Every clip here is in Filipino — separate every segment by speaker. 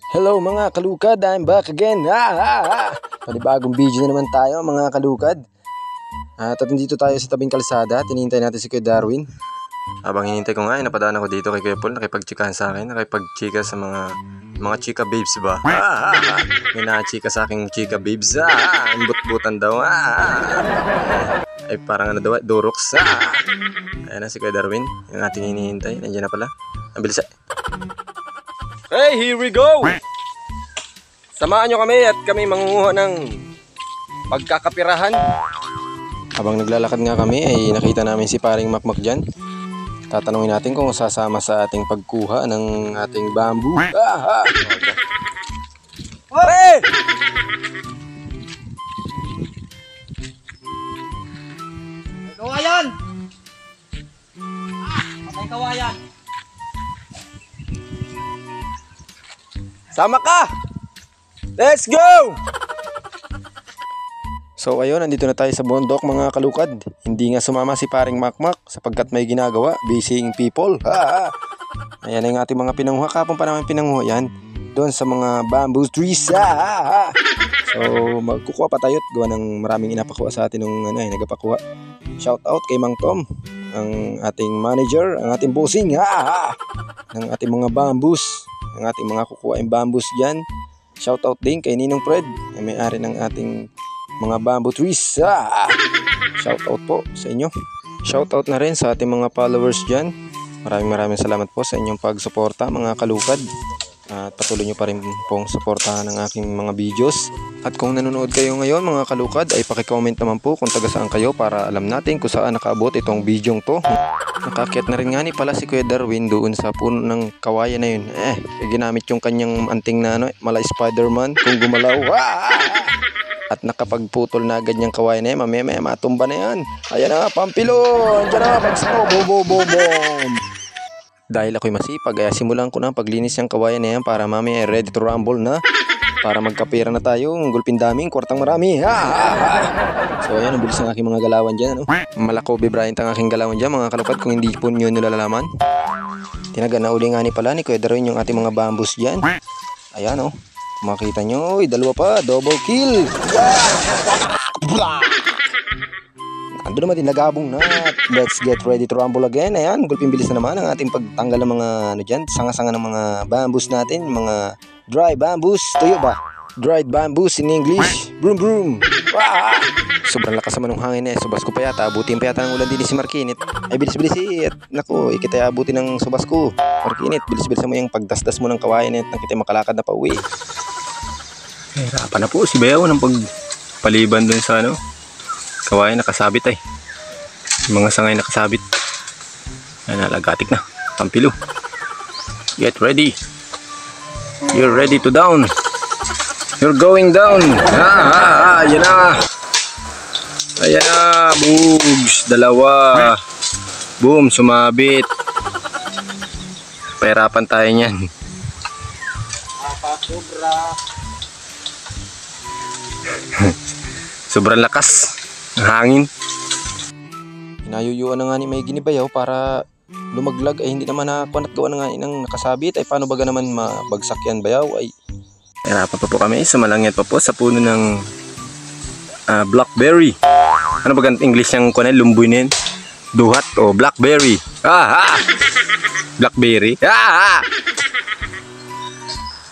Speaker 1: Hello mga kalukad, I'm back again. Panibagong video na naman tayo mga kalukad. At nandito tayo sa tabing kalsada. Tinihintay natin si Kuya Darwin. Habang hinihintay ko nga, napadaan ako dito kay Kuya Paul. Nakipagchikahan sa akin, nakipagchika sa mga chika babes ba. May nakachika sa aking chika babes. Ang but-butan daw. Ay parang ano daw, duroks. Ayan na si Kuya Darwin, yung ating hinihintay. Nandiyan na pala. Ang bilis. Hey, here we go! Samahan nyo kami at kami mangunguha ng pagkakapirahan. Habang naglalakad nga kami ay nakita namin si paring Makmak dyan. Tatanungin natin kung sasama sa ating pagkuha ng ating bamboo. Pare!
Speaker 2: May kawayan! May kawayan!
Speaker 1: Sama ka! Let's go! So ayun, nandito na tayo sa bundok mga kalukad. Hindi nga sumama si paring Makmak sapagkat may ginagawa, busying people. Ayan ang ating mga pinanguha. Kapon pa naman pinanguha yan doon sa mga bamboo trees. So magkukuha pa tayo at gawa ng maraming inapakuha sa atin nung nagapakuha. Shout out kay Mang Tom, ang ating manager, ang ating bossing ng ating mga bamboos, ang ating mga kukuha yung bamboos dyan. Shout out din kay Ninong Fred, yung may-ari ng ating mga bamboo trees. Shout out po sa inyo. Shout out na rin sa ating mga followers dyan. Maraming salamat po sa inyong pagsuporta mga kalukad. At patuloy nyo pa rin pong suportahan ng aking mga videos. At kung nanonood kayo ngayon mga kalukad, ay pakicomment naman po kung taga saan kayo para alam natin kung saan nakaabot itong bidyong to. Nakakyat na rin nga ni pala si Kuya Darwin doon sa puno ng kawayan na yun. Ginamit yung kanyang anting na mala Spider-Man kung gumalaw. At nakapagputol na agad niyang kawayan na yan. Mamaya matumba na yan. Ayan na, pampilon! Diyan na, pagsako, boom! Dahil ako'y masipag, kaya simulan ko na paglinis ng kawayan na yan para mamaya ready to rumble na. Para magkapira na tayo, gulpin daming, kwartang marami. So ayan, ang bilis ng aking mga galawan dyan. Malako Bryant ang aking galawan dyan mga kalupad kung hindi po nyo nilalaman. Tinaga na uli nga ni pala ni Kuya Darwin yung ating mga bamboos dyan. Ayan makita nyo, dalawa pa, double kill. Ando naman din nagabong na. Let's get ready to rumble again. Ayan, gulping bilis na naman ang ating pagtanggal ng mga dyan, sanga-sanga ng mga bamboos natin, mga dry bamboos. Tuyo ba? Dried bamboos in English. Broom. Sobrang lakas naman ng hangin subas ko pa yata. Abutin pa yata ng ulan din si Markinit. Ay bilis naku, ikita abutin ng subas ko. Markinit, bilis mo yung pagdasdas mo ng kawayan at nakita makalakad na pa uwi. Hirapan na po si Bayaw ng pagpaliban dun sa kawayan nakasabit yung mga sangay nakasabit. Ay nalagatik na. Pampilo. Get ready. You're ready to down. You're going down. Ayan na. Ayan na. Boogs. Dalawa. Boom. Sumabit. Pahirapan tayo niyan. Sobrang lakas ng hangin. Hinayuyuan na nga ni may ginibayaw para lumaglag ay hindi naman nakakuha at gawa na nga ng nakasabit. Ay paano baga naman mabagsak yan bayaw? Ay hirapan pa po kami sa malangyat pa po sa puno ng blackberry. Ano baga English yung kunan? Lumboy na yun? Duhat o blackberry. Blackberry.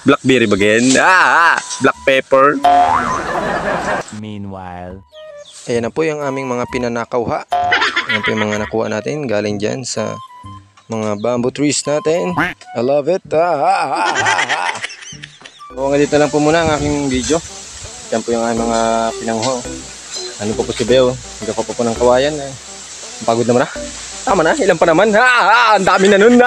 Speaker 1: Blackberry ba yan? Black pepper.
Speaker 2: Meanwhile,
Speaker 1: ayan na po yung aming mga pinanakaw. Ayan po yung mga nakuha natin galing dyan sa mga bamboo trees natin. I love it. So nga dito lang po muna ang aking video. Yan po yung aming mga pinanguha. Ano po si Beo? Hindi ko po ng kawayan. Pagod naman na. Tama na, ilan pa naman. Ang dami na nun.